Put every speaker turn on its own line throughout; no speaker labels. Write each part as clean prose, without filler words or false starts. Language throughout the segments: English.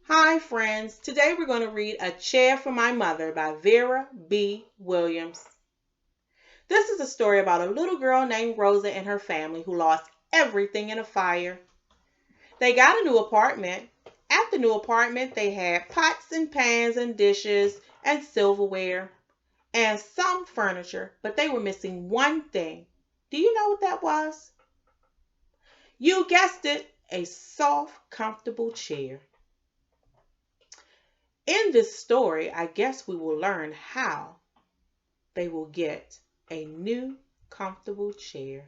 Hi, friends. Today we're going to read A Chair for My Mother by Vera B. Williams. This is a story about a little girl named Rosa and her family who lost everything in a fire. They got a new apartment. At the new apartment, they had pots and pans and dishes and silverware and some furniture, but they were missing one thing. Do you know what that was? You guessed it, a soft, comfortable chair. In this story, I guess we will learn how they will get a new comfortable chair.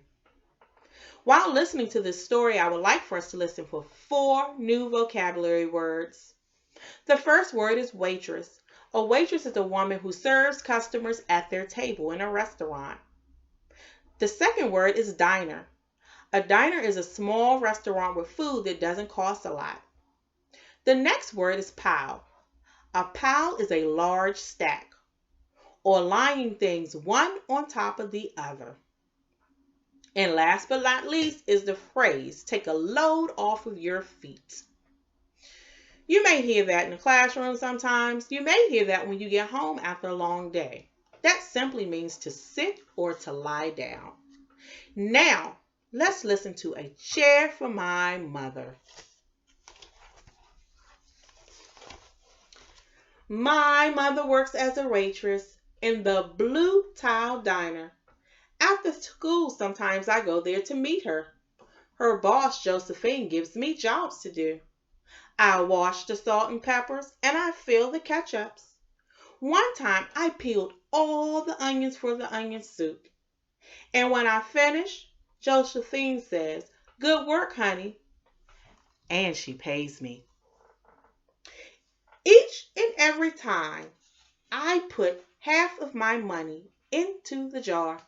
While listening to this story, I would like for us to listen for 4 new vocabulary words. The first word is waitress. A waitress is a woman who serves customers at their table in a restaurant. The second word is diner. A diner is a small restaurant with food that doesn't cost a lot. The next word is pile. A pile is a large stack, or lying things one on top of the other. And last but not least is the phrase, take a load off of your feet. You may hear that in the classroom sometimes. You may hear that when you get home after a long day. That simply means to sit or to lie down. Now, let's listen to A Chair for My Mother. My mother works as a waitress in the Blue Tile Diner. After school, sometimes I go there to meet her. Her boss, Josephine, gives me jobs to do. I wash the salt and peppers and I fill the ketchups. One time I peeled all the onions for the onion soup. And when I finish, Josephine says, "Good work, honey." And she pays me. Each and every time I put half of my money into the jar.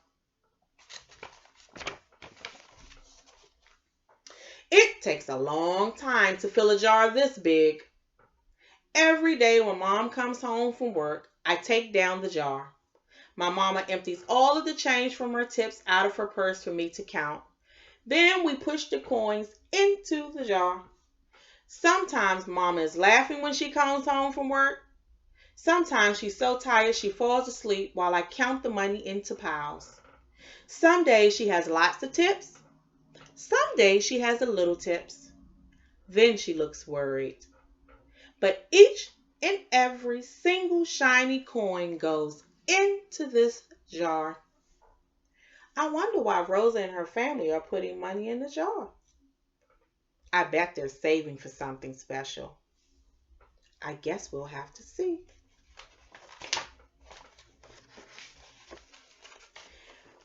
It takes a long time to fill a jar this big. Every day when mom comes home from work, I take down the jar. My mama empties all of the change from her tips out of her purse for me to count. Then we push the coins into the jar. Sometimes mama is laughing when she comes home from work. Sometimes she's so tired she falls asleep while I count the money into piles. Some days she has lots of tips. Some days she has a little tips. Then she looks worried. But each and every single shiny coin goes into this jar. I wonder why Rosa and her family are putting money in the jar. I bet they're saving for something special. I guess we'll have to see.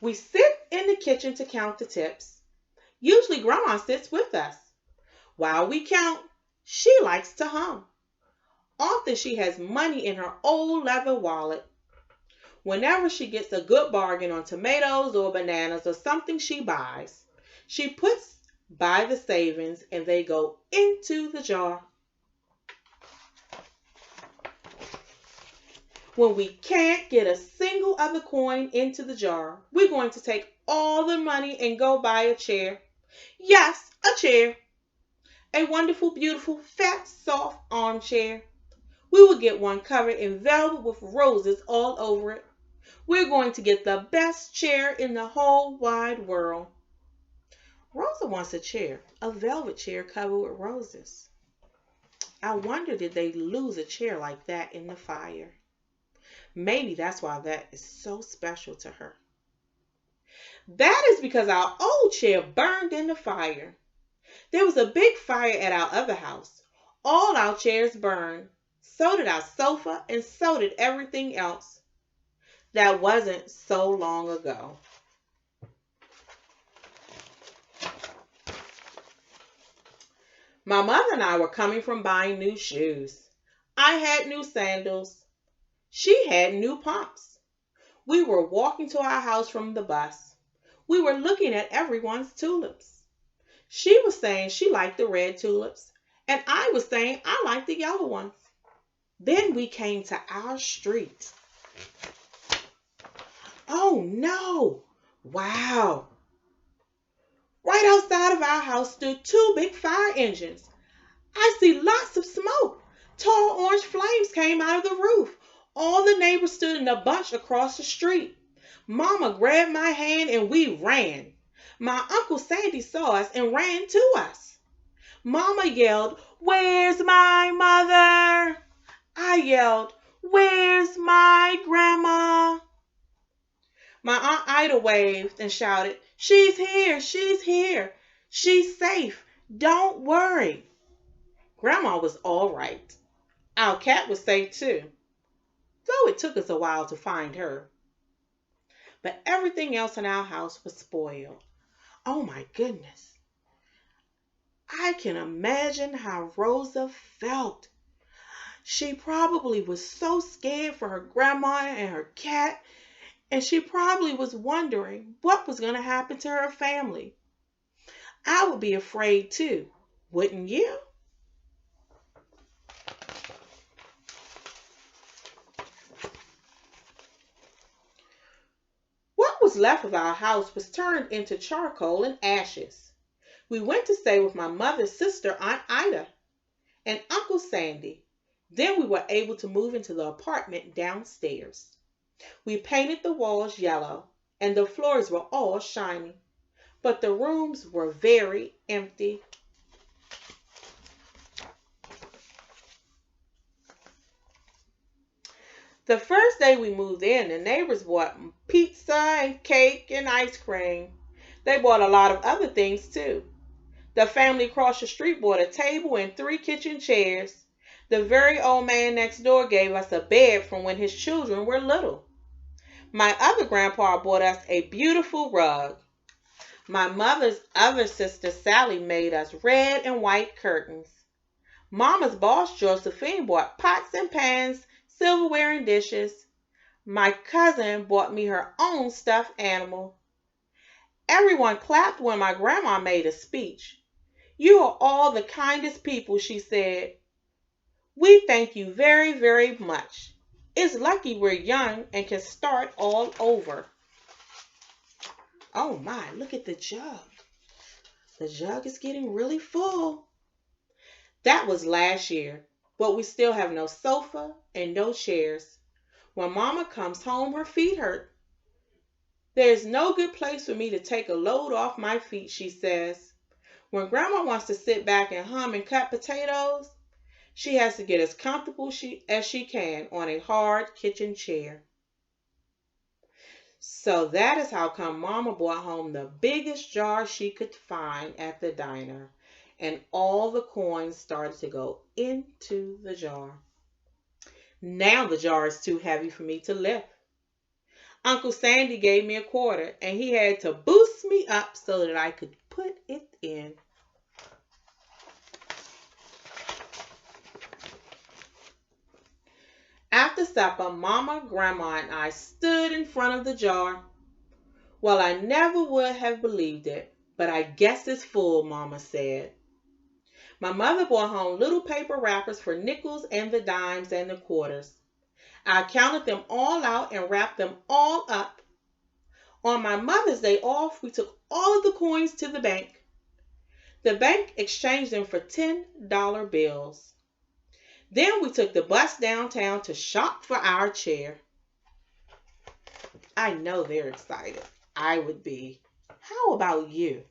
We sit in the kitchen to count the tips. Usually Grandma sits with us. While we count, she likes to hum. Often she has money in her old leather wallet. Whenever she gets a good bargain on tomatoes or bananas or something she buys, she puts by the savings and they go into the jar. When we can't get a single other coin into the jar, we're going to take all the money and go buy a chair. Yes, a chair. A wonderful, beautiful, fat, soft armchair. We will get one covered in velvet with roses all over it. We're going to get the best chair in the whole wide world. Rosa wants a chair, a velvet chair covered with roses. I wonder, did they lose a chair like that in the fire? Maybe that's why that is so special to her. That is because our old chair burned in the fire. There was a big fire at our other house. All our chairs burned. So did our sofa and so did everything else. That wasn't so long ago. My mother and I were coming from buying new shoes. I had new sandals. She had new pumps. We were walking to our house from the bus. We were looking at everyone's tulips. She was saying she liked the red tulips, and I was saying I liked the yellow ones. Then we came to our street. Oh no! Wow! Right outside of our house stood 2 big fire engines. I see lots of smoke. Tall orange flames came out of the roof. All the neighbors stood in a bunch across the street. Mama grabbed my hand and we ran. My Uncle Sandy saw us and ran to us. Mama yelled, "Where's my mother?" I yelled, "Where's my grandma?" My Aunt Ida waved and shouted, "She's here, she's here. She's safe. Don't worry." Grandma was all right. Our cat was safe too, though it took us a while to find her. But everything else in our house was spoiled. Oh my goodness. I can imagine how Rosa felt. She probably was so scared for her grandma and her cat, and she probably was wondering what was going to happen to her family. I would be afraid too, wouldn't you? What was left of our house was turned into charcoal and ashes. We went to stay with my mother's sister, Aunt Ida, and Uncle Sandy. Then we were able to move into the apartment downstairs. We painted the walls yellow, and the floors were all shiny, but the rooms were very empty. The first day we moved in, the neighbors bought pizza and cake and ice cream. They bought a lot of other things too. The family across the street bought a table and 3 kitchen chairs. The very old man next door gave us a bed from when his children were little. My other grandpa bought us a beautiful rug. My mother's other sister Sally made us red and white curtains. Mama's boss Josephine bought pots and pans, silverware and dishes. My cousin bought me her own stuffed animal. Everyone clapped when my grandma made a speech. "You are all the kindest people," she said. "We thank you very, very much. It's lucky we're young and can start all over." Oh my, look at the jug. The jug is getting really full. That was last year, but we still have no sofa and no chairs. When Mama comes home, her feet hurt. "There's no good place for me to take a load off my feet," she says. When Grandma wants to sit back and hum and cut potatoes, she has to get as comfortable as she can on a hard kitchen chair. So that is how come Mama brought home the biggest jar she could find at the diner, and all the coins started to go into the jar. Now the jar is too heavy for me to lift. Uncle Sandy gave me a quarter, and he had to boost me up so that I could put it in. After supper, Mama, Grandma, and I stood in front of the jar. "Well, I never would have believed it, but I guess it's full," Mama said. My mother brought home little paper wrappers for nickels and the dimes and the quarters. I counted them all out and wrapped them all up. On my Mother's Day off, we took all of the coins to the bank. The bank exchanged them for $10 bills. Then we took the bus downtown to shop for our chair. I know they're excited. I would be. How about you?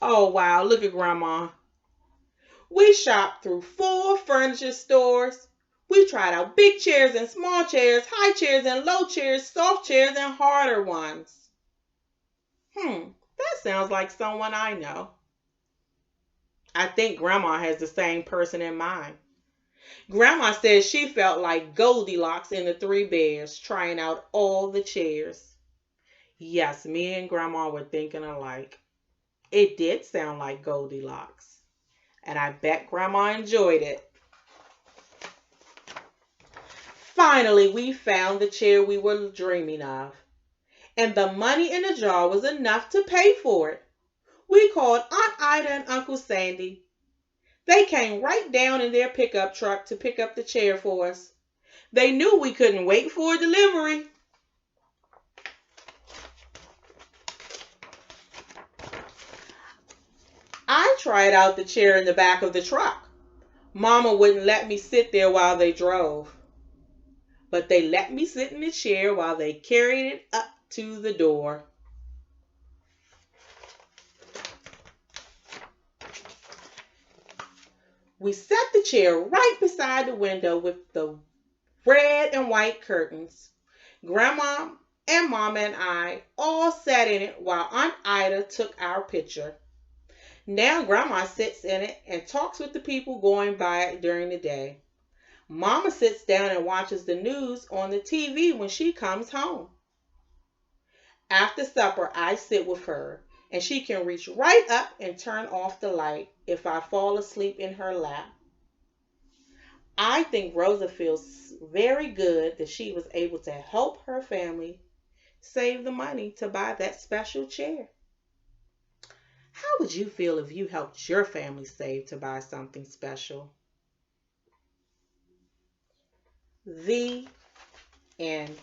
Oh, wow, look at Grandma. We shopped through 4 furniture stores. We tried out big chairs and small chairs, high chairs and low chairs, soft chairs and harder ones. That sounds like someone I know. I think Grandma has the same person in mind. Grandma says she felt like Goldilocks in the 3 Bears, trying out all the chairs. Yes, me and Grandma were thinking alike. It did sound like Goldilocks, and I bet Grandma enjoyed it. Finally, we found the chair we were dreaming of, and the money in the jar was enough to pay for it. We called Aunt Ida and Uncle Sandy. They came right down in their pickup truck to pick up the chair for us. They knew we couldn't wait for delivery. I tried out the chair in the back of the truck. Mama wouldn't let me sit there while they drove, but they let me sit in the chair while they carried it up to the door. We set the chair right beside the window with the red and white curtains. Grandma and Mama and I all sat in it while Aunt Ida took our picture. Now Grandma sits in it and talks with the people going by it during the day. Mama sits down and watches the news on the TV when she comes home. After supper, I sit with her, and she can reach right up and turn off the light if I fall asleep in her lap. I think Rosa feels very good that she was able to help her family save the money to buy that special chair. How would you feel if you helped your family save to buy something special? The end.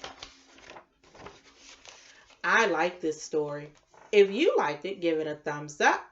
I like this story. If you liked it, give it a thumbs up